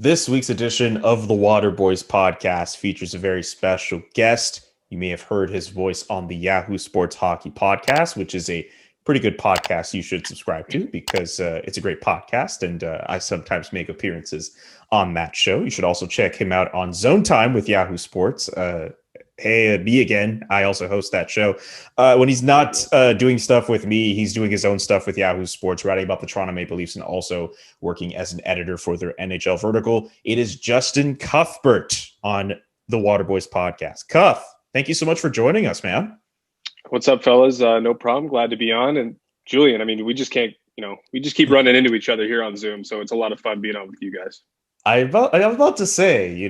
This week's edition of the Waterboys podcast features a very special guest. You may have heard his voice on the Yahoo Sports Hockey podcast, which is a pretty good podcast you should subscribe to because it's a great podcast, and I sometimes make appearances on that show. You should also check him out on Zone Time with Yahoo Sports. Hey, me again. I also host that show. When he's not doing stuff with me, he's doing his own stuff with Yahoo Sports, writing about the Toronto Maple Leafs and also working as an editor for their NHL vertical. It is Justin Cuthbert on the Waterboys podcast. Cuff, thank you so much for joining us, man. What's up, fellas? No problem. Glad to be on. And Julian, I mean, we just can't, we just keep running into each other here on Zoom. So it's a lot of fun being on with you guys. I'm about to say,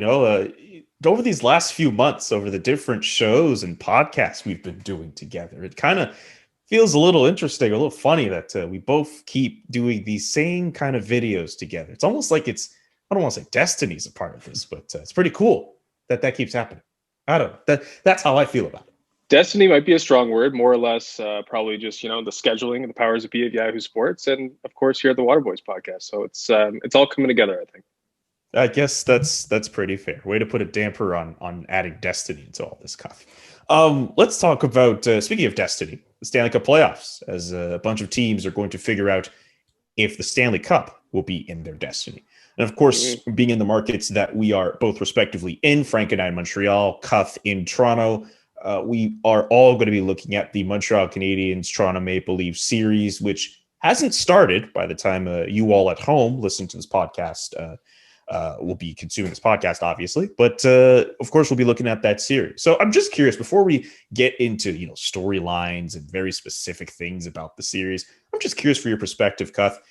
over these last few months, over the different shows and podcasts we've been doing together, it kind of feels a little interesting, a little funny that we both keep doing these same kind of videos together. It's almost like I don't want to say destiny's a part of this, but it's pretty cool that keeps happening. I don't know. That's how I feel about it. Destiny might be a strong word, more or less, probably just, the scheduling and the powers that be of Yahoo Sports. And of course, here at the Waterboys podcast. So it's all coming together, I think. I guess that's pretty fair. Way to put a damper on adding destiny into all this stuff. Let's talk about, speaking of destiny, the Stanley Cup playoffs, as a bunch of teams are going to figure out if the Stanley Cup will be in their destiny. And of course, being in the markets that we are both respectively in, Frank and I in Montreal, Cuth in Toronto, we are all going to be looking at the Montreal Canadiens, Toronto Maple Leafs series, which hasn't started by the time you all at home listen to this podcast. We'll be consuming this podcast, obviously, but of course, we'll be looking at that series. So I'm just curious, before we get into storylines and very specific things about the series, I'm just curious for your perspective, Cuth.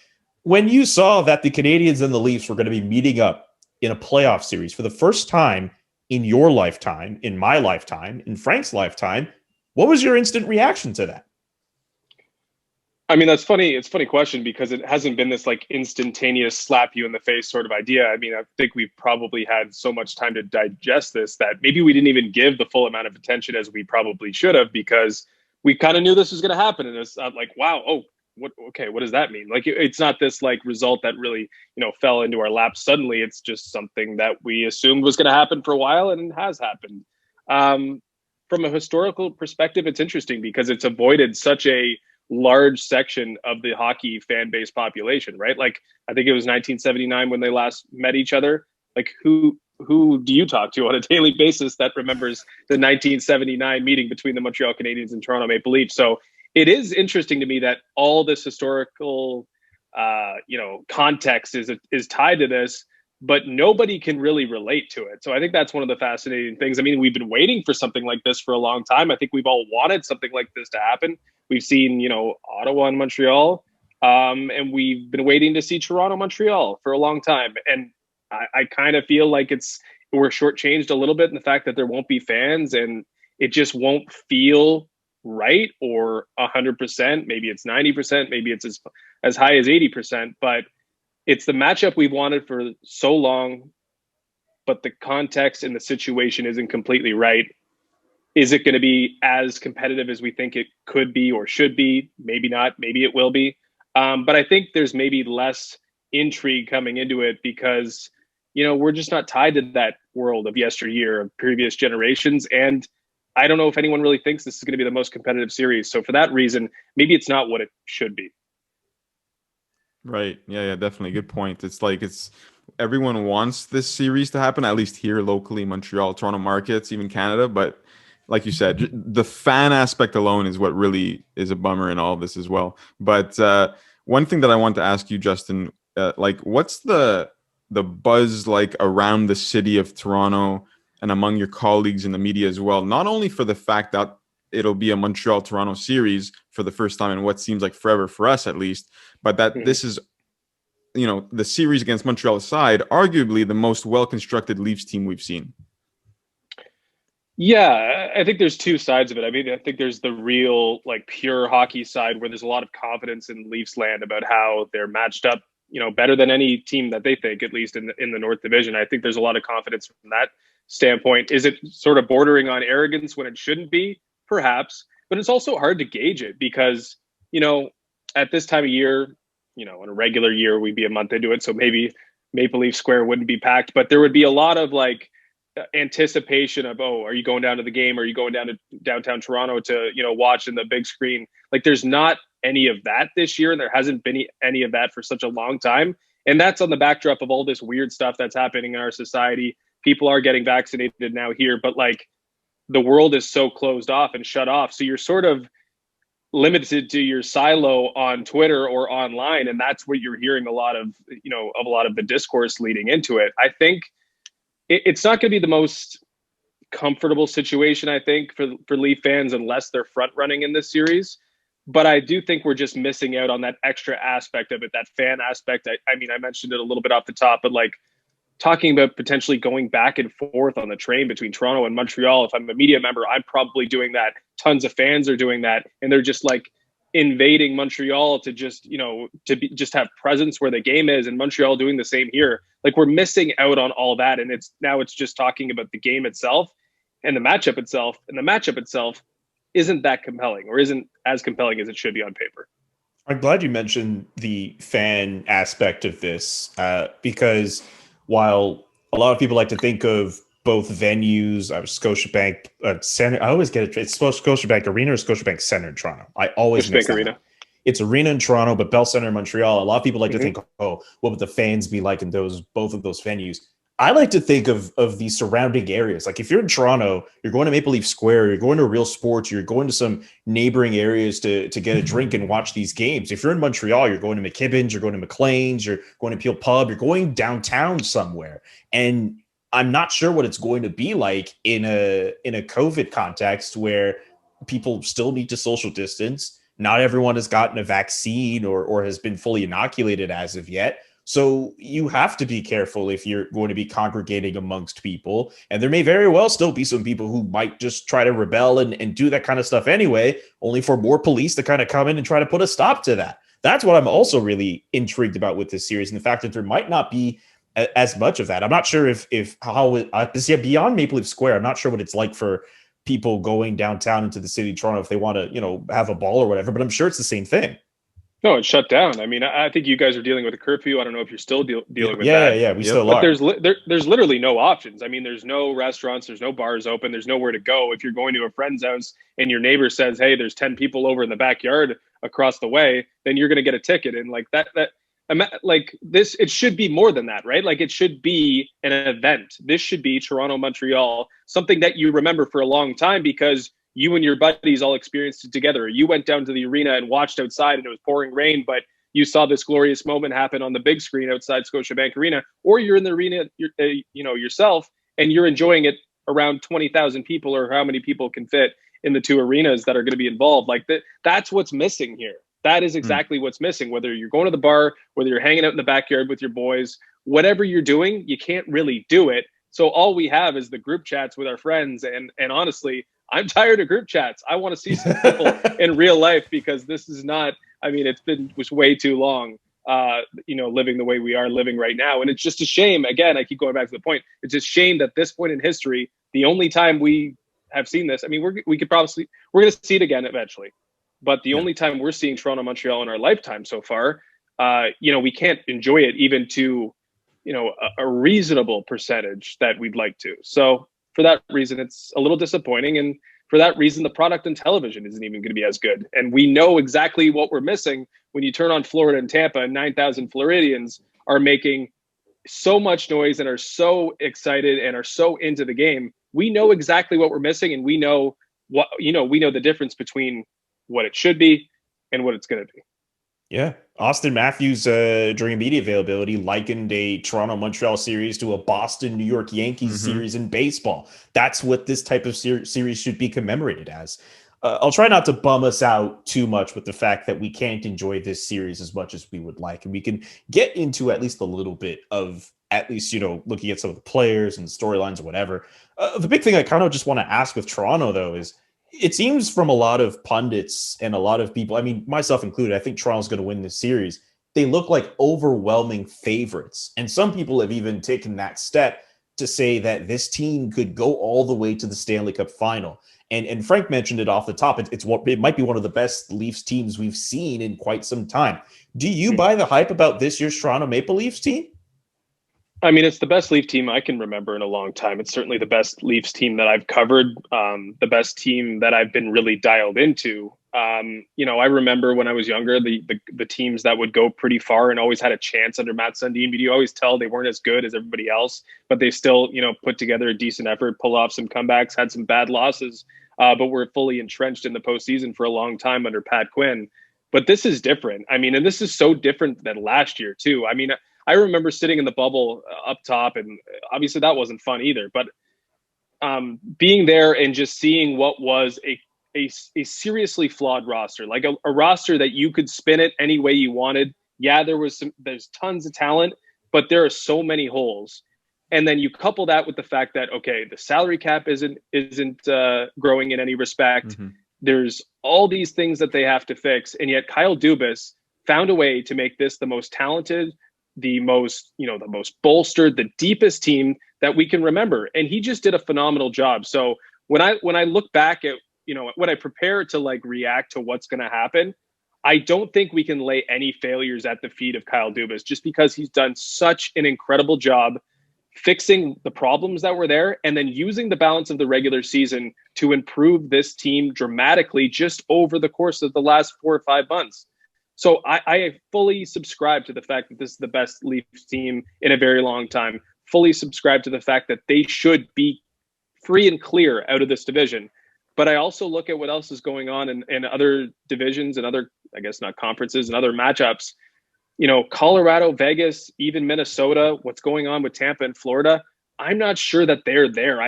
When you saw that the Canadiens and the Leafs were going to be meeting up in a playoff series for the first time in your lifetime, in my lifetime, in Frank's lifetime, what was your instant reaction to that? I mean, that's funny. It's a funny question because it hasn't been this like instantaneous slap you in the face sort of idea. I mean, I think we've probably had so much time to digest this that maybe we didn't even give the full amount of attention as we probably should have, because we kind of knew this was going to happen. And it's not like, wow, what does that mean? Like, it's not this like result that really, fell into our lap suddenly. It's just something that we assumed was going to happen for a while and has happened. From a historical perspective, it's interesting because it's avoided such a large section of the hockey fan base population, right? Like, I think it was 1979 when they last met each other. Like, who do you talk to on a daily basis that remembers the 1979 meeting between the Montreal Canadiens and Toronto Maple Leafs? So it is interesting to me that all this historical, context is tied to this, but nobody can really relate to it. So I think that's one of the fascinating things. I mean, we've been waiting for something like this for a long time. I think we've all wanted something like this to happen. We've seen, Ottawa and Montreal, and we've been waiting to see Toronto, Montreal for a long time. And I kind of feel like we're shortchanged a little bit in the fact that there won't be fans, and it just won't feel right, or 100%. Maybe it's 90%. Maybe it's as high as 80%. But it's the matchup we've wanted for so long, but the context and the situation isn't completely right. Is it going to be as competitive as we think it could be or should be? Maybe not. Maybe it will be. But I think there's maybe less intrigue coming into it because, we're just not tied to that world of yesteryear, of previous generations. And I don't know if anyone really thinks this is going to be the most competitive series. So for that reason, maybe it's not what it should be. Right. Yeah, definitely. Good point. It's like everyone wants this series to happen, at least here locally, Montreal, Toronto markets, even Canada. But like you said, the fan aspect alone is what really is a bummer in all of this as well. But one thing that I want to ask you, Justin, what's the buzz like around the city of Toronto and among your colleagues in the media as well? Not only for the fact that it'll be a Montreal-Toronto series for the first time in what seems like forever for us, at least, but that this is, the series against Montreal aside, arguably the most well-constructed Leafs team we've seen. Yeah, I think there's two sides of it. I mean, I think there's the real, like, pure hockey side where there's a lot of confidence in Leafs land about how they're matched up, better than any team that they think, at least in the North Division. I think there's a lot of confidence from that standpoint. Is it sort of bordering on arrogance when it shouldn't be? Perhaps. But it's also hard to gauge it because, at this time of year, in a regular year, we'd be a month into it. So maybe Maple Leaf Square wouldn't be packed, but there would be a lot of like anticipation of, oh, are you going down to the game? Are you going down to downtown Toronto to, watch in the big screen? Like there's not any of that this year, and there hasn't been any of that for such a long time. And that's on the backdrop of all this weird stuff that's happening in our society. People are getting vaccinated now here, but like the world is so closed off and shut off. So you're sort of limited to your silo on Twitter or online. And that's what you're hearing a lot of the discourse leading into it. I think it's not going to be the most comfortable situation, I think, for Leaf fans, unless they're front running in this series. But I do think we're just missing out on that extra aspect of it, that fan aspect. I mean, I mentioned it a little bit off the top, but like talking about potentially going back and forth on the train between Toronto and Montreal. If I'm a media member, I'm probably doing that. Tons of fans are doing that. And they're just like invading Montreal to just, just have presence where the game is, and Montreal doing the same here. Like we're missing out on all that. And it's just talking about the game itself and the matchup itself. And the matchup itself isn't that compelling, or isn't as compelling as it should be on paper. I'm glad you mentioned the fan aspect of this, because while a lot of people like to think of both venues, Scotiabank Center, I always get it. It's Scotiabank Arena or Scotiabank Center in Toronto. I always mix that Arena. up. It's Arena in Toronto, but Bell Center in Montreal. A lot of people like to think, oh, what would the fans be like in both of those venues? I like to think of the surrounding areas. Like if you're in Toronto, you're going to Maple Leaf Square, you're going to Real Sports, you're going to some neighboring areas to get a drink and watch these games. If you're in Montreal, you're going to McKibben's, you're going to McLean's, you're going to Peel Pub, you're going downtown somewhere. And I'm not sure what it's going to be like in a COVID context where people still need to social distance. Not everyone has gotten a vaccine or has been fully inoculated as of yet. So you have to be careful if you're going to be congregating amongst people. And there may very well still be some people who might just try to rebel and do that kind of stuff anyway, only for more police to kind of come in and try to put a stop to that. That's what I'm also really intrigued about with this series, and the fact that there might not be as much of that. I'm not sure if beyond Maple Leaf Square, I'm not sure what it's like for people going downtown into the city of Toronto if they want to, have a ball or whatever, but I'm sure it's the same thing. No, it's shut down. I mean, I think you guys are dealing with a curfew. I don't know if you're still dealing with that. Yeah, we still are. But there's literally no options. I mean, there's no restaurants, there's no bars open, there's nowhere to go. If you're going to a friend's house and your neighbor says, hey, there's 10 people over in the backyard across the way, then you're going to get a ticket. And like this, it should be more than that, right? Like it should be an event. This should be Toronto, Montreal, something that you remember for a long time because you and your buddies all experienced it together. You went down to the arena and watched outside and it was pouring rain, but you saw this glorious moment happen on the big screen outside Scotiabank Arena, or you're in the arena, yourself, and you're enjoying it around 20,000 people, or how many people can fit in the two arenas that are going to be involved. Like that's what's missing here. That is exactly what's missing. Whether you're going to the bar, whether you're hanging out in the backyard with your boys, whatever you're doing, you can't really do it. So all we have is the group chats with our friends. And honestly, I'm tired of group chats. I want to see some people in real life, because this is not, I mean, was way too long, living the way we are living right now. And it's just a shame. Again, I keep going back to the point. It's a shame that this point in history, the only time we have seen this, I mean, we're going to see it again eventually. But the only time we're seeing Toronto, Montreal in our lifetime so far, we can't enjoy it even to, a reasonable percentage that we'd like to. So for that reason, it's a little disappointing. And for that reason, the product on television isn't even going to be as good. And we know exactly what we're missing when you turn on Florida and Tampa, and 9,000 Floridians are making so much noise and are so excited and are so into the game. We know exactly what we're missing, and we know we know the difference between what it should be and what it's going to be. Yeah. Austin Matthews, during media availability, likened a Toronto-Montreal series to a Boston-New York Yankees series in baseball. That's what this type of series should be commemorated as. I'll try not to bum us out too much with the fact that we can't enjoy this series as much as we would like. And we can get into at least a little bit of looking at some of the players and storylines or whatever. The big thing I kind of just want to ask with Toronto, though, is it seems from a lot of pundits and a lot of people, I mean, myself included, I think Toronto's going to win this series. They look like overwhelming favorites. And some people have even taken that step to say that this team could go all the way to the Stanley Cup final. And Frank mentioned it off the top. It might be one of the best Leafs teams we've seen in quite some time. Do you buy the hype about this year's Toronto Maple Leafs team? I mean, it's the best Leaf team I can remember in a long time. It's certainly the best Leafs team that I've covered, the best team that I've been really dialed into. I remember when I was younger, the teams that would go pretty far and always had a chance under Matt Sundin, but you always tell they weren't as good as everybody else, but they still, put together a decent effort, pull off some comebacks, had some bad losses, but were fully entrenched in the postseason for a long time under Pat Quinn. But this is different. I mean, and this is so different than last year too. I mean, I remember sitting in the bubble up top, and obviously that wasn't fun either. But being there and just seeing what was a seriously flawed roster, like a roster that you could spin it any way you wanted. Yeah, there's tons of talent, but there are so many holes. And then you couple that with the fact that, okay, the salary cap isn't growing in any respect. Mm-hmm. There's all these things that they have to fix, and yet Kyle Dubas found a way to make this the most talented, the most bolstered, the deepest team that we can remember. And he just did a phenomenal job. So when I look back at, when I prepare to react to what's going to happen, I don't think we can lay any failures at the feet of Kyle Dubas, just because he's done such an incredible job fixing the problems that were there and then using the balance of the regular season to improve this team dramatically just over the course of the last 4 or 5 months. So I fully subscribe to the fact that this is the best Leafs team in a very long time. Fully subscribe to the fact that they should be free and clear out of this division. But I also look at what else is going on in other divisions and other, I guess not conferences, and other matchups. Colorado, Vegas, even Minnesota, what's going on with Tampa and Florida. I'm not sure that they're there.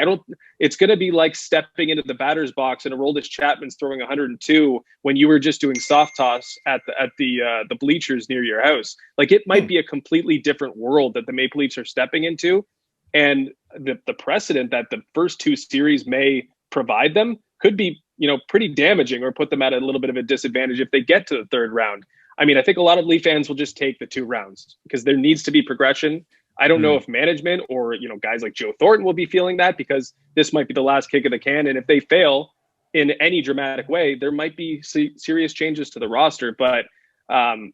It's going to be like stepping into the batter's box and Aroldis Chapman's throwing 102 when you were just doing soft toss at the bleachers near your house. It might be a completely different world that the Maple Leafs are stepping into. And the precedent that the first 2 series may provide them could be, pretty damaging or put them at a little bit of a disadvantage if they get to the 3rd round. I mean, I think a lot of Leaf fans will just take the 2 rounds because there needs to be progression. I don't know if management or, guys like Joe Thornton will be feeling that, because this might be the last kick of the can. And if they fail in any dramatic way, there might be serious changes to the roster. But I'm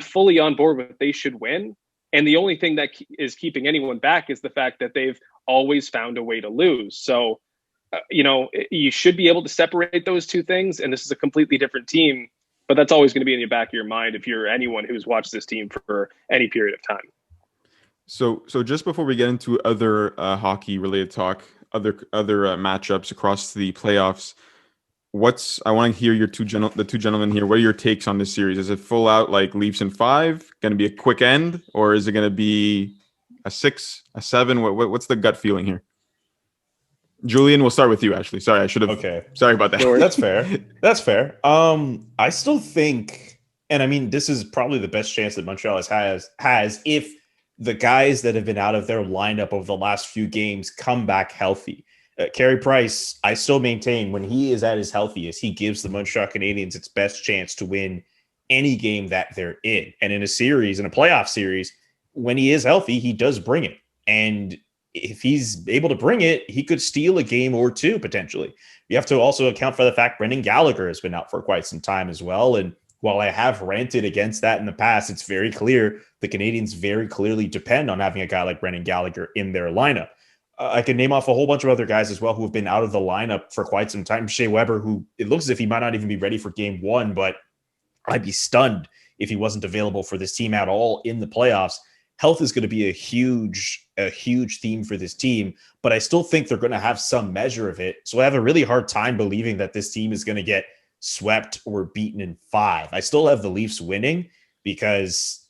fully on board with they should win. And the only thing that is keeping anyone back is the fact that they've always found a way to lose. So, you should be able to separate those 2 things. And this is a completely different team. But that's always going to be in the back of your mind if you're anyone who's watched this team for any period of time. So just before we get into other hockey-related talk, other matchups across the playoffs, I want to hear the two gentlemen here. What are your takes on this series? Is it full out Leafs in 5? Going to be a quick end, or is it going to be a 6, a 7? What's the gut feeling here? Julian, we'll start with you, actually. Sorry, I should have. Okay. Sorry about that. Sure, that's fair. That's fair. I still think, and I mean, this is probably the best chance that Montreal has if the guys that have been out of their lineup over the last few games come back healthy. Carey Price, I still maintain when he is at his healthiest, he gives the Montreal Canadiens its best chance to win any game that they're in. And in a playoff series, when he is healthy, he does bring it. And if he's able to bring it, he could steal a game or 2 potentially. You have to also account for the fact Brendan Gallagher has been out for quite some time as well. And while I have ranted against that in the past, it's very clear the Canadiens very clearly depend on having a guy like Brendan Gallagher in their lineup. I can name off a whole bunch of other guys as well who have been out of the lineup for quite some time. Shea Weber, who it looks as if he might not even be ready for game 1, but I'd be stunned if he wasn't available for this team at all in the playoffs. Health is going to be a huge theme for this team, but I still think they're going to have some measure of it. So I have a really hard time believing that this team is going to get swept or beaten in 5. I still have the Leafs winning because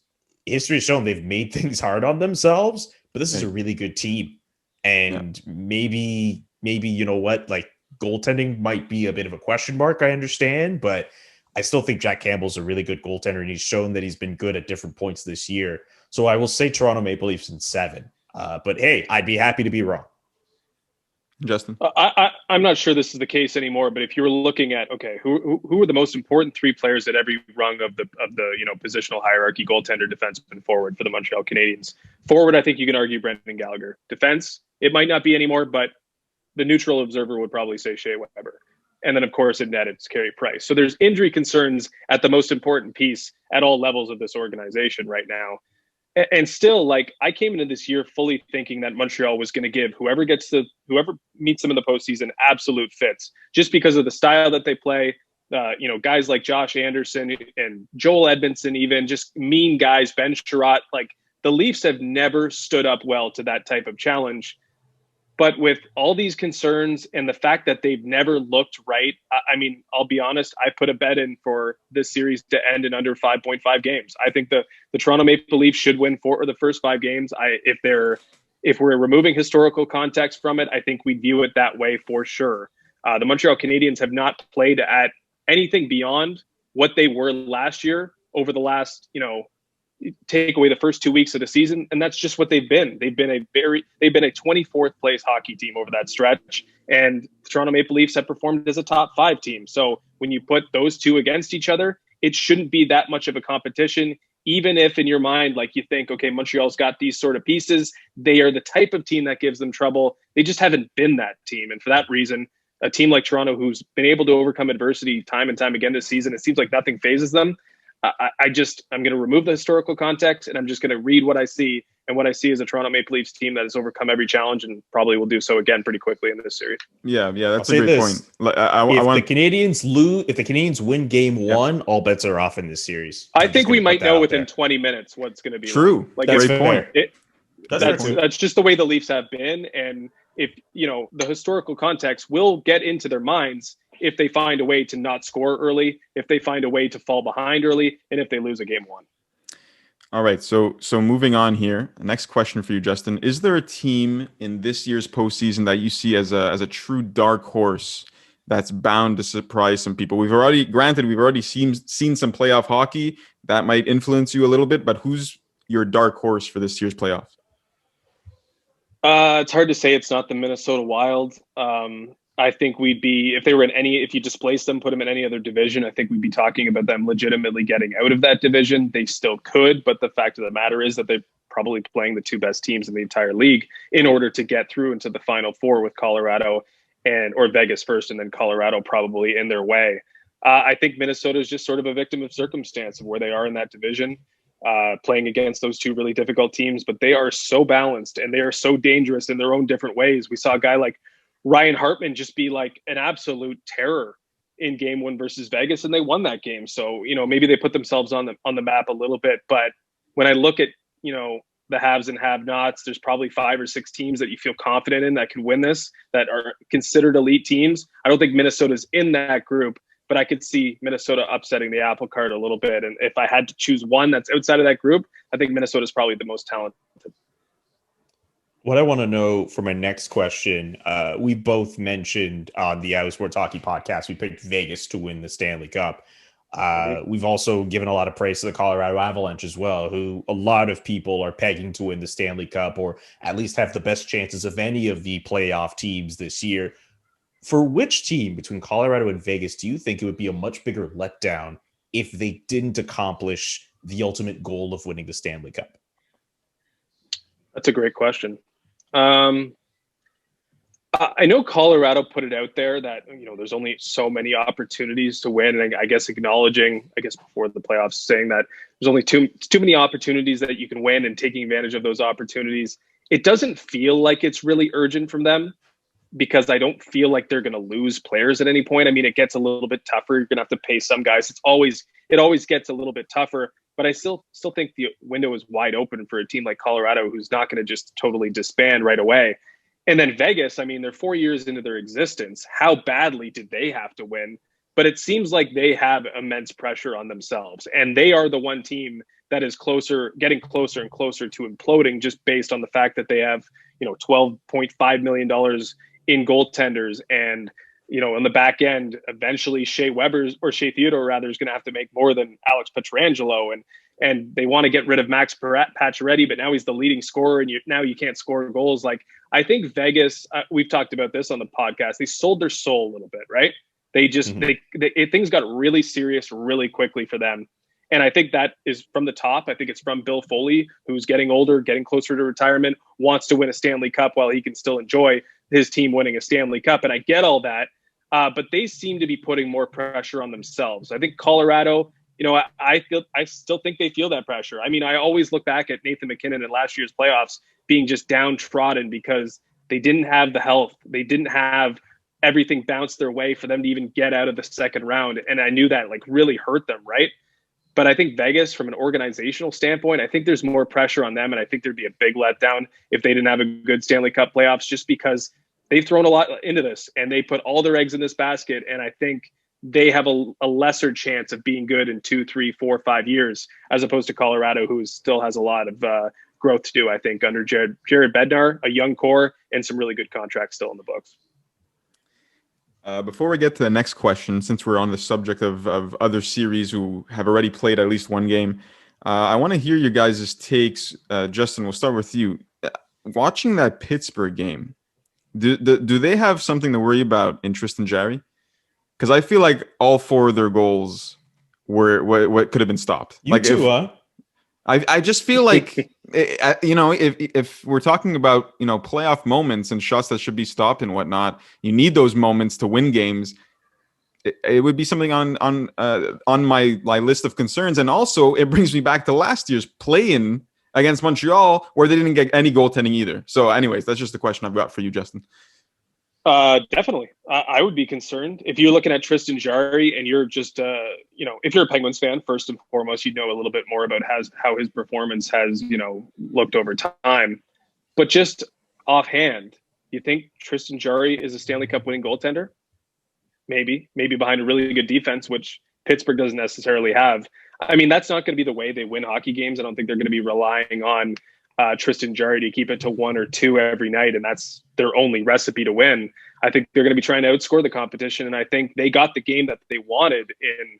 history has shown they've made things hard on themselves, but this is a really good team. And maybe, goaltending might be a bit of a question mark. I understand, but I still think Jack Campbell's a really good goaltender, and he's shown that he's been good at different points this year. So I will say Toronto Maple Leafs in 7. But hey, I'd be happy to be wrong. Justin, I'm not sure this is the case anymore. But if you were looking at who are the most important 3 players at every rung of the positional hierarchy, goaltender, defenseman, forward for the Montreal Canadiens. Forward, I think you can argue Brendan Gallagher. Defense, it might not be anymore, but the neutral observer would probably say Shea Weber. And then, of course, in net, it's Carey Price. So there's injury concerns at the most important piece at all levels of this organization right now. And still, like, I came into this year fully thinking that Montreal was going to give whoever meets them in the postseason absolute fits, just because of the style that they play. Guys like Josh Anderson and Joel Edmondson, even just mean guys, Ben Sherratt. Like, the Leafs have never stood up well to that type of challenge. But with all these concerns and the fact that they've never looked right, I mean, I'll be honest, I put a bet in for this series to end in under 5.5 games. I think the Toronto Maple Leafs should win 4 of the first 5 games. If we're removing historical context from it, I think we view it that way for sure. The Montreal Canadiens have not played at anything beyond what they were last year over the last, take away the first 2 weeks of the season, and that's just what they've been. They've been a 24th place hockey team over that stretch, and the Toronto Maple Leafs have performed as a top 5 team. So when you put those two against each other, it shouldn't be that much of a competition, even if in your mind, like, you think, okay, Montreal's got these sort of pieces. They are the type of team that gives them trouble. They just haven't been that team. And for that reason, a team like Toronto, who's been able to overcome adversity time and time again this season, it seems like nothing phases them. I'm going to remove the historical context, and I'm just going to read what I see. And what I see is a Toronto Maple Leafs team that has overcome every challenge and probably will do so again pretty quickly in this series. Yeah, that's a great point. If the Canadiens win game 1, all bets are off in this series. I think we might know within 20 minutes what's going to be. True. Like, that's great point. That's just the way the Leafs have been. And if, the historical context will get into their minds if they find a way to not score early, if they find a way to fall behind early, and if they lose a game 1. All right, so moving on here. Next question for you, Justin. Is there a team in this year's postseason that you see as a true dark horse that's bound to surprise some people? We've already seen some playoff hockey that might influence you a little bit, but who's your dark horse for this year's playoffs? It's hard to say it's not the Minnesota Wild. I think if you displace them, put them in any other division, I think we'd be talking about them legitimately getting out of that division. They still could, but the fact of the matter is that they're probably playing the 2 best teams in the entire league in order to get through into the Final Four, with Colorado or Vegas first, and then Colorado probably in their way. I think Minnesota is just sort of a victim of circumstance of where they are in that division, playing against those 2 really difficult teams, but they are so balanced and they are so dangerous in their own different ways. We saw a guy like Ryan Hartman just be like an absolute terror in game 1 versus Vegas, and they won that game. So, maybe they put themselves on the map a little bit. But when I look at, the haves and have-nots, there's probably 5 or 6 teams that you feel confident in that can win this, that are considered elite teams. I don't think Minnesota's in that group, but I could see Minnesota upsetting the apple cart a little bit. And if I had to choose one that's outside of that group, I think Minnesota's probably the most talented. What I want to know for my next question, we both mentioned on the Yahoo Sports Hockey podcast, we picked Vegas to win the Stanley Cup. We've also given a lot of praise to the Colorado Avalanche as well, who a lot of people are pegging to win the Stanley Cup, or at least have the best chances of any of the playoff teams this year. For which team between Colorado and Vegas do you think it would be a much bigger letdown if they didn't accomplish the ultimate goal of winning the Stanley Cup? That's a great question. I know Colorado put it out there that, there's only so many opportunities to win. And I guess acknowledging, before the playoffs, saying that there's only too many opportunities that you can win, and taking advantage of those opportunities. It doesn't feel like it's really urgent from them, because I don't feel like they're going to lose players at any point. I mean, it gets a little bit tougher. You're going to have to pay some guys. It always gets a little bit tougher. But I still think the window is wide open for a team like Colorado, who's not going to just totally disband right away. And then Vegas, they're 4 years into their existence. How badly did they have to win? But it seems like they have immense pressure on themselves. And they are the one team that is getting closer and closer to imploding, just based on the fact that they have, $12.5 million in goaltenders. And, on the back end, eventually Shea Theodore is going to have to make more than Alex Pietrangelo. And they want to get rid of Max Pacioretty, but now he's the leading scorer, and now you can't score goals. Like, I think Vegas, we've talked about this on the podcast, they sold their soul a little bit, right? They just, things got really serious really quickly for them. And I think that is from the top. I think it's from Bill Foley, who's getting older, getting closer to retirement, wants to win a Stanley Cup while he can still enjoy his team winning a Stanley Cup. And I get all that. But they seem to be putting more pressure on themselves. I think Colorado I still think they feel that pressure. I mean, I always look back at Nathan McKinnon in last year's playoffs being just downtrodden because they didn't have the health. They didn't have everything bounce their way for them to even get out of the second round. And I knew that really hurt them, right? But I think Vegas, from an organizational standpoint, I think there's more pressure on them. And I think there'd be a big letdown if they didn't have a good Stanley Cup playoffs, just because they've thrown a lot into this and they put all their eggs in this basket. And I think they have a lesser chance of being good in 2, 3, 4, 5 years, as opposed to Colorado, who still has a lot of growth to do, I think, under Jared Bednar, a young core, and some really good contracts still in the books. Before we get to the next question, since we're on the subject of other series who have already played at least one game, I want to hear your guys' takes. Justin, we'll start with you. Watching that Pittsburgh game, do they have something to worry about in Tristan Jarry? Because I feel like all 4 of their goals were what could have been stopped. Huh? I just feel like, if we're talking about, playoff moments and shots that should be stopped and whatnot, you need those moments to win games. It would be something on my list of concerns. And also it brings me back to last year's play-in against Montreal, where they didn't get any goaltending either. So anyways, that's just the question I've got for you, Justin. Definitely. I would be concerned if you're looking at Tristan Jarry and you're just, if you're a Penguins fan, first and foremost, you'd know a little bit more about how his performance has, looked over time. But just offhand, you think Tristan Jarry is a Stanley Cup winning goaltender? Maybe behind a really good defense, which Pittsburgh doesn't necessarily have. I mean, that's not going to be the way they win hockey games. I don't think they're going to be relying on Tristan Jarry to keep it to 1 or 2 every night, and that's their only recipe to win. I think they're going to be trying to outscore the competition, and I think they got the game that they wanted in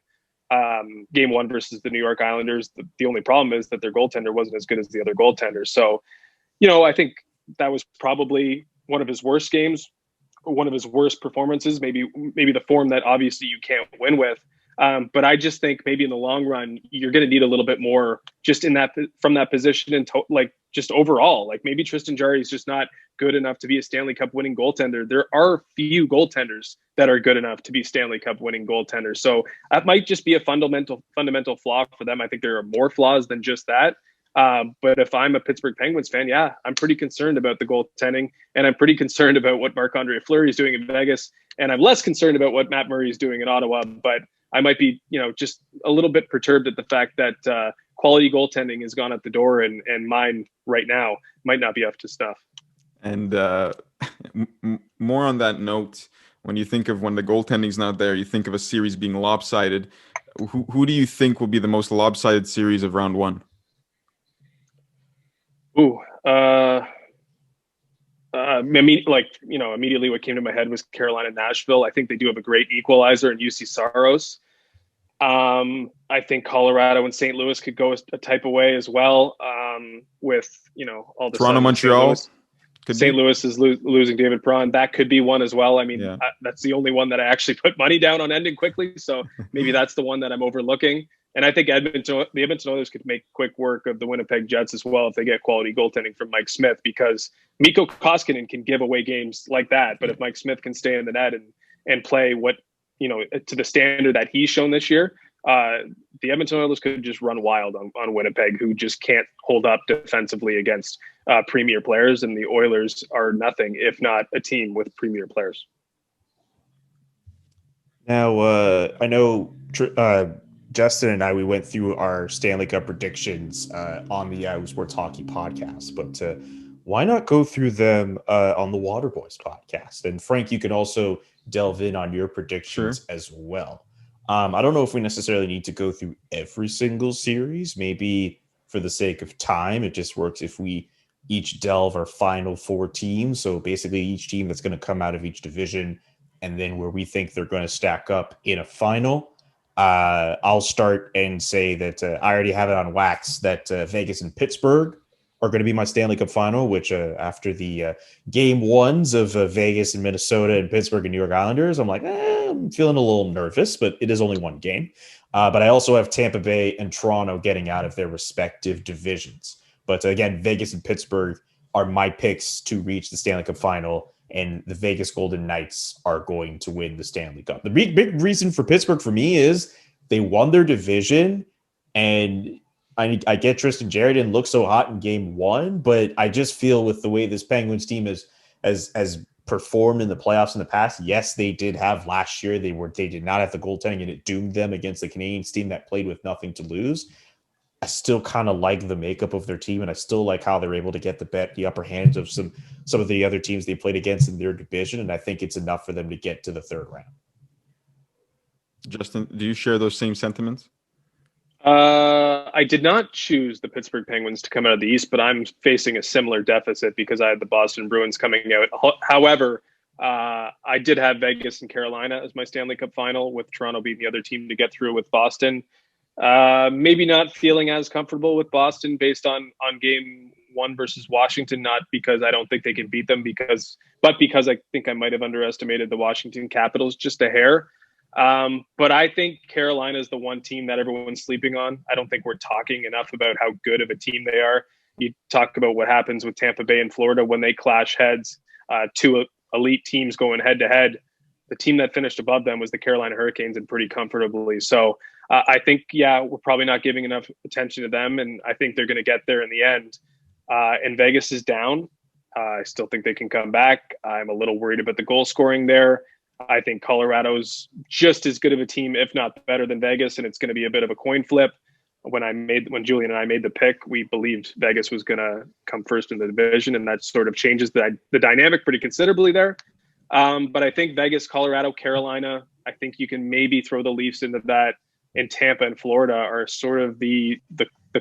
Game 1 versus the New York Islanders. The only problem is that their goaltender wasn't as good as the other goaltenders. So, I think that was probably one of his worst games, one of his worst performances, maybe the form that obviously you can't win with. But I just think maybe in the long run, you're going to need a little bit more just from that position and just overall. Like maybe Tristan Jarry is just not good enough to be a Stanley Cup winning goaltender. There are few goaltenders that are good enough to be Stanley Cup winning goaltenders. So that might just be a fundamental flaw for them. I think there are more flaws than just that. But if I'm a Pittsburgh Penguins fan, I'm pretty concerned about the goaltending, and I'm pretty concerned about what Marc-Andre Fleury is doing in Vegas, and I'm less concerned about what Matt Murray is doing in Ottawa. But I might be, just a little bit perturbed at the fact that quality goaltending has gone out the door, and mine right now might not be up to snuff. And more on that note, when you think of when the goaltending's not there, you think of a series being lopsided. Who do you think will be the most lopsided series of round 1? Immediately what came to my head was Carolina, Nashville. I think they do have a great equalizer in UC Saros. I think Colorado and St. Louis could go a type of way as well. With all the Toronto, Montreal. St. Louis is losing David Perron. That could be one as well. I mean, that's the only one that I actually put money down on ending quickly. So maybe that's the one that I'm overlooking. And I think the Edmonton Oilers could make quick work of the Winnipeg Jets as well if they get quality goaltending from Mike Smith, because Mikko Koskinen can give away games like that. But if Mike Smith can stay in the net and play to the standard that he's shown this year, the Edmonton Oilers could just run wild on Winnipeg, who just can't hold up defensively against premier players. And the Oilers are nothing if not a team with premier players. Now, I know Justin and I, we went through our Stanley Cup predictions on the Yahoo Sports Hockey podcast, but why not go through them on the Waterboys podcast? And Frank, you can also delve in on your predictions as well. I don't know if we necessarily need to go through every single series. Maybe for the sake of time, it just works if we each delve our final 4 teams. So basically each team that's going to come out of each division, and then where we think they're going to stack up in a final. I'll start and say that I already have it on wax that Vegas and Pittsburgh are going to be my Stanley Cup final, which after the game 1s of Vegas and Minnesota and Pittsburgh and New York Islanders, I'm like, I'm feeling a little nervous, but it is only one game. But I also have Tampa Bay and Toronto getting out of their respective divisions. But again, Vegas and Pittsburgh are my picks to reach the Stanley Cup final, and the Vegas Golden Knights are going to win the Stanley Cup. The big reason for Pittsburgh for me is They won their division, and I get Tristan Jarry didn't look so hot in game one, but I just feel with the way this Penguins team has performed in the playoffs in the past. Yes, they did have last year. They did not have the goaltending, and it doomed them against the Canadiens team that played with nothing to lose. I still kind of like the makeup of their team, and I still like how they're able to get the upper hands of some of the other teams they played against in their division, and I think it's enough for them to get to the third round. Justin, do you share those same sentiments? I did not choose the Pittsburgh Penguins to come out of the East, but I'm facing a similar deficit because I had the Boston Bruins coming out. However, I did have Vegas and Carolina as my Stanley Cup final, with Toronto being the other team to get through with Boston. Maybe not feeling as comfortable with Boston based on game one versus Washington, not because I don't think they can beat them, but because I think I might have underestimated the Washington Capitals just a hair. But I think Carolina is the one team that everyone's sleeping on. I don't think we're talking enough about how good of a team they are. You talk about what happens with Tampa Bay and Florida when they clash heads, two elite teams going head to head. The team that finished above them was the Carolina Hurricanes, and pretty comfortably. So I think, we're probably not giving enough attention to them, and I think they're going to get there in the end. And Vegas is down. I still think they can come back. I'm a little worried about the goal scoring there. I think Colorado's just as good of a team, if not better than Vegas, and it's going to be a bit of a coin flip. When Julian and I made the pick, we believed Vegas was going to come first in the division, and that sort of changes the dynamic pretty considerably there. But I think Vegas, Colorado, Carolina, I think you can maybe throw the Leafs into that, and Tampa and Florida are sort of the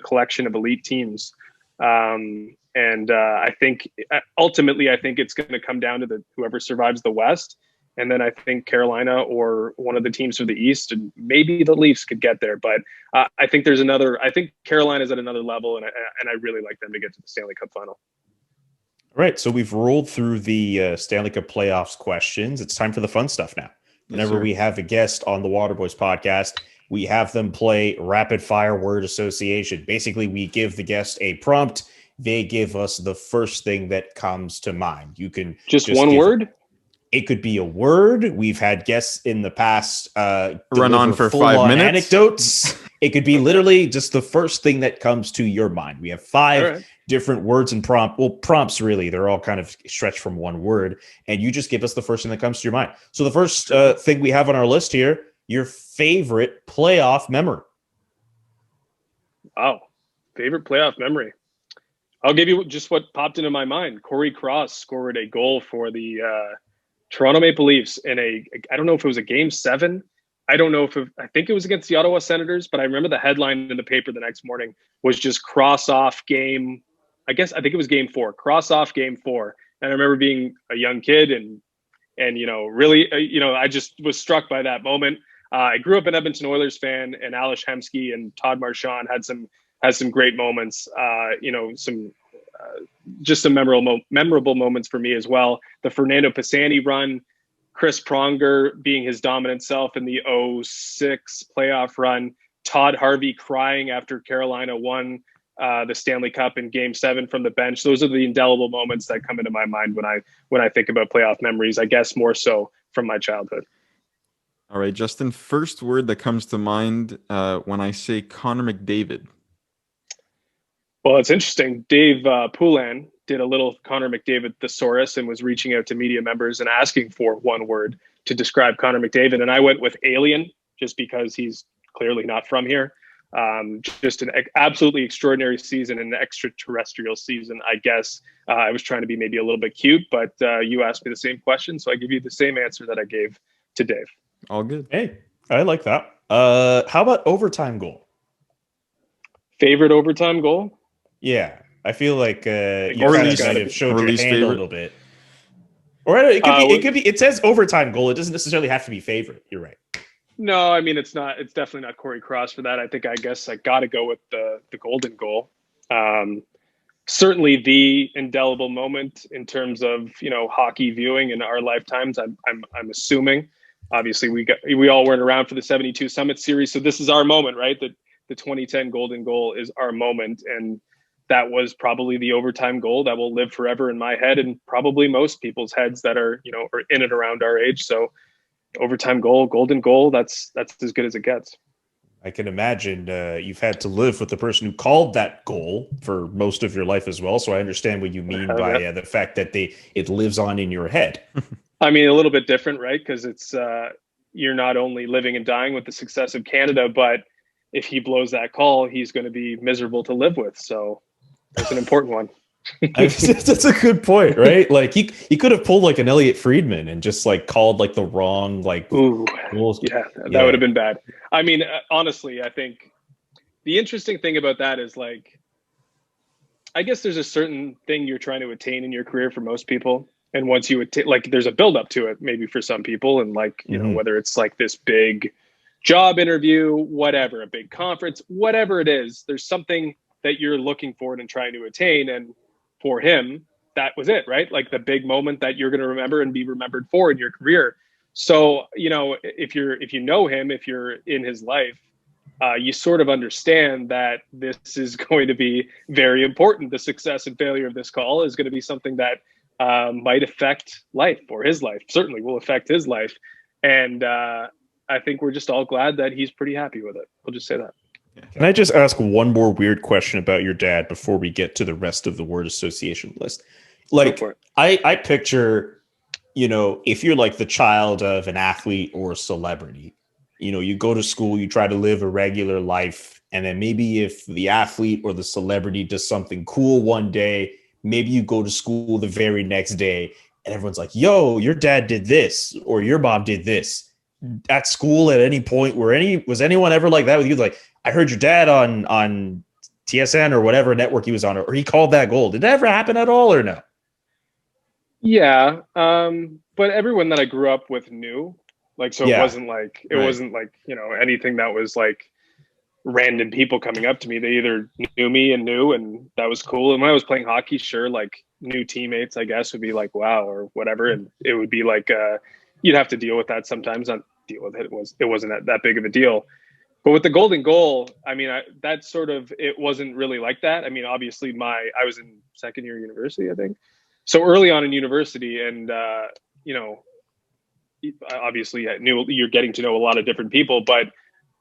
collection of elite teams. I think ultimately, I think it's going to come down to whoever survives the West. And then I think Carolina or one of the teams from the East, and maybe the Leafs could get there. But I think I think Carolina's at another level, and I really like them to get to the Stanley Cup final. All right, so we've rolled through the Stanley Cup playoffs questions. It's time for the fun stuff now. Whenever we have a guest on the Waterboys podcast, we have them play rapid fire word association. Basically, we give the guest a prompt. They give us the first thing that comes to mind. You can just one word. It could be a word. We've had guests in the past run on for 5 minutes. Anecdotes. It could be literally just the first thing that comes to your mind. We have 5 different words and prompts really. They're all kind of stretched from one word. And you just give us the first thing that comes to your mind. So the first thing we have on our list here, your favorite playoff memory. Wow. Favorite playoff memory. I'll give you just what popped into my mind. Corey Cross scored a goal for the Toronto Maple Leafs in I don't know if it was a game 7. I don't know I think it was against the Ottawa Senators, but I remember the headline in the paper the next morning was just cross off game. I think it was game 4, cross off game 4. And I remember being a young kid and really, I just was struck by that moment. I grew up an Edmonton Oilers fan, and Ales Hemsky and Todd Marchand had some great moments, just some memorable moments for me as well. The Fernando Pisani run, Chris Pronger being his dominant self in the 2006 playoff run, Todd Harvey crying after Carolina won the Stanley Cup in Game 7 from the bench. Those are the indelible moments that come into my mind when I think about playoff memories, I guess more so from my childhood. All right, Justin, first word that comes to mind when I say Conor McDavid. Well, it's interesting. Dave Poulin did a little Conor McDavid thesaurus and was reaching out to media members and asking for one word to describe Conor McDavid. And I went with alien, just because he's clearly not from here. Just an absolutely extraordinary season, an extraterrestrial season, I guess. I was trying to be maybe a little bit cute, but you asked me the same question, so I give you the same answer that I gave to Dave. All good. Hey, I like that. How about overtime goal? Favorite overtime goal? Yeah, I feel like you kind of showed your hand favorite. a little bit. Or it could be. It says overtime goal. It doesn't necessarily have to be favorite. You're right. No, I mean it's not. It's definitely not Corey Cross for that. I guess I got to go with the golden goal. Certainly the indelible moment in terms of hockey viewing in our lifetimes. I'm assuming. Obviously, we all weren't around for the 72 Summit Series, so this is our moment, right? The 2010 golden goal is our moment, and that was probably the overtime goal that will live forever in my head and probably most people's heads that are are in and around our age. So overtime goal, golden goal, that's as good as it gets. I can imagine you've had to live with the person who called that goal for most of your life as well. So I understand what you mean by the fact that it lives on in your head. I mean, a little bit different, right? Because it's you're not only living and dying with the success of Canada, but if he blows that call, he's going to be miserable to live with. So it's an important one. That's a good point, right? Like he could have pulled like an Elliot Friedman and just like called like the wrong like. Ooh, yeah, that would have been bad. I mean, honestly, I think the interesting thing about that is like, I guess there's a certain thing you're trying to attain in your career for most people, and once you attain, like, there's a build up to it, maybe for some people, and like you know whether it's like this big job interview, whatever, a big conference, whatever it is, there's something that you're looking for and trying to attain, and for him, that was it, right? Like the big moment that you're going to remember and be remembered for in your career. So, you know, if you know him, if you're in his life, you sort of understand that this is going to be very important. The success and failure of this call is going to be something that might affect life, or his life certainly will affect his life. And I think we're just all glad that he's pretty happy with it. We'll just say that. Can I just ask one more weird question about your dad before we get to the rest of the word association list? Like, I picture, you know, if you're like the child of an athlete or a celebrity, you know, you go to school, you try to live a regular life, and then maybe if the athlete or the celebrity does something cool one day, maybe you go to school the very next day and everyone's like, yo, your dad did this or your mom did this. At school at any point was anyone ever like that with you? Like, I heard your dad on TSN or whatever network he was on, or he called that goal. Did that ever happen at all or no? Yeah. But everyone that I grew up with knew, like, so it wasn't like, you know, anything that was like random people coming up to me. They either knew, and that was cool. And when I was playing hockey, sure, like new teammates, I guess, would be like, wow, or whatever. And it would be like, you'd have to deal with that sometimes. Not deal with it. It wasn't that big of a deal. But with the golden goal, I mean, that sort of, it wasn't really like that. I mean, obviously I was in second year university, I think. So early on in university, and, you know, obviously you're getting to know a lot of different people, but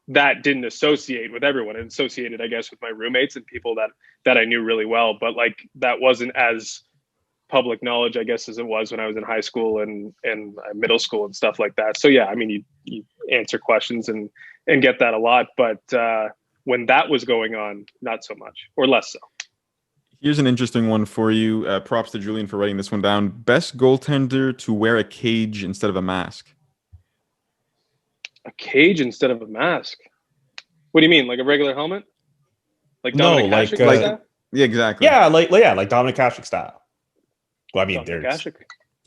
that didn't associate with everyone. It associated, I guess, with my roommates and people that I knew really well. But like, that wasn't as public knowledge, I guess, as it was when I was in high school and middle school and stuff like that. So yeah, I mean, you answer questions and get that a lot, but when that was going on, not so much, or less so. Here's an interesting one for you. Props to Julian for writing this one down. Best goaltender to wear a cage instead of a mask. A cage instead of a mask? What do you mean? Like a regular helmet? Like Dominic Hasek style? Yeah, exactly. Yeah, like Dominic Hasek style. Well, I mean, there's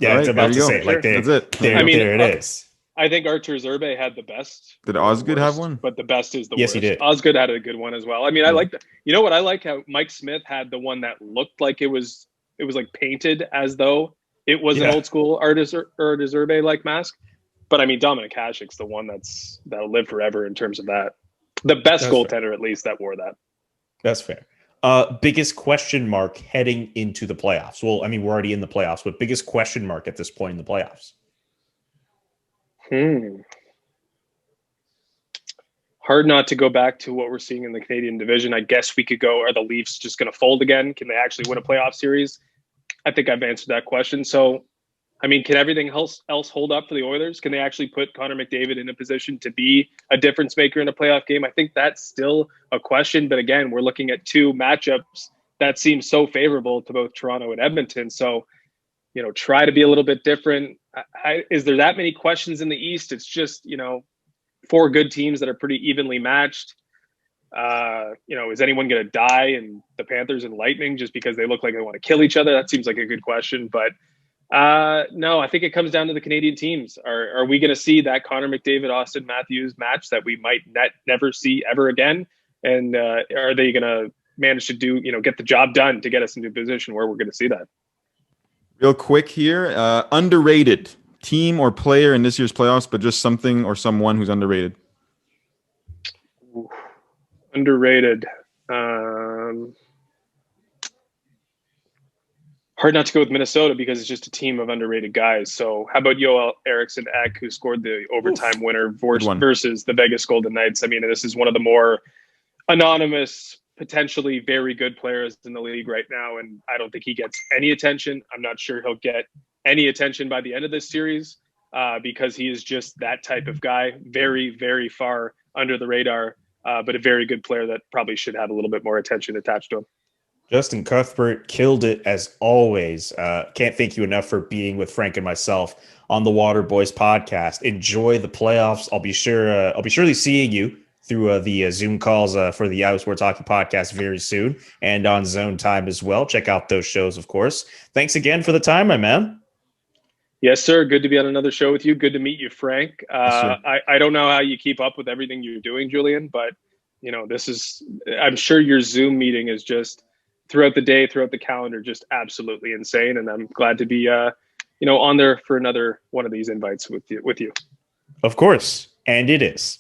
yeah, it's about to say like that's it. There it is. I think Artur Zerbe had the best. Did Osgood have one? But the best is the worst. Yes, he did. Osgood had a good one as well. I mean, I like that. You know what? I like how Mike Smith had the one that looked like it was like painted as though it was an old school Artur Zerbe like mask. But I mean, Dominic Hasek's the one that'll live forever in terms of that. The best goaltender, at least, that wore that. That's fair. Biggest question mark heading into the playoffs? Well, I mean, we're already in the playoffs, but biggest question mark at this point in the playoffs? Hard not to go back to what we're seeing in the Canadian division. I guess we could go, are the Leafs just going to fold again? Can they actually win a playoff series? I think I've answered that question. So, I mean, can everything else hold up for the Oilers? Can they actually put Conor McDavid in a position to be a difference maker in a playoff game? I think that's still a question. But again, we're looking at two matchups that seem so favorable to both Toronto and Edmonton. So, you know, try to be a little bit different. Is there that many questions in the East? It's just, you know, four good teams that are pretty evenly matched. You know, is anyone going to die in the Panthers and Lightning just because they look like they want to kill each other? That seems like a good question. But no, I think it comes down to the Canadian teams. Are we going to see that Connor McDavid, Austin Matthews match that we might never see ever again? And are they going to manage to get the job done to get us into a position where we're going to see that? Real quick here, underrated team or player in this year's playoffs, but just something or someone who's underrated. Ooh, underrated. hard not to go with Minnesota because it's just a team of underrated guys. So how about Joel Eriksson Ek, who scored the overtime winner versus the Vegas Golden Knights? I mean, this is one of the more anonymous, potentially very good players in the league right now, and I don't think he gets any attention. I'm not sure he'll get any attention by the end of this series because he is just that type of guy, very, very far under the radar, but a very good player that probably should have a little bit more attention attached to him. Justin Cuthbert killed it as always. Can't thank you enough for being with Frank and myself on the Water Boys podcast. Enjoy the playoffs. I'll be surely seeing you through the Zoom calls for the Yahoo Sports Hockey podcast very soon, and on Zone Time as well. Check out those shows, of course. Thanks again for the time, my man. Yes, sir. Good to be on another show with you. Good to meet you, Frank. Yes, I don't know how you keep up with everything you're doing, Julian, but I'm sure your Zoom meeting is just throughout the day, throughout the calendar, just absolutely insane. And I'm glad to be, on there for another one of these invites with you. Of course. And it is.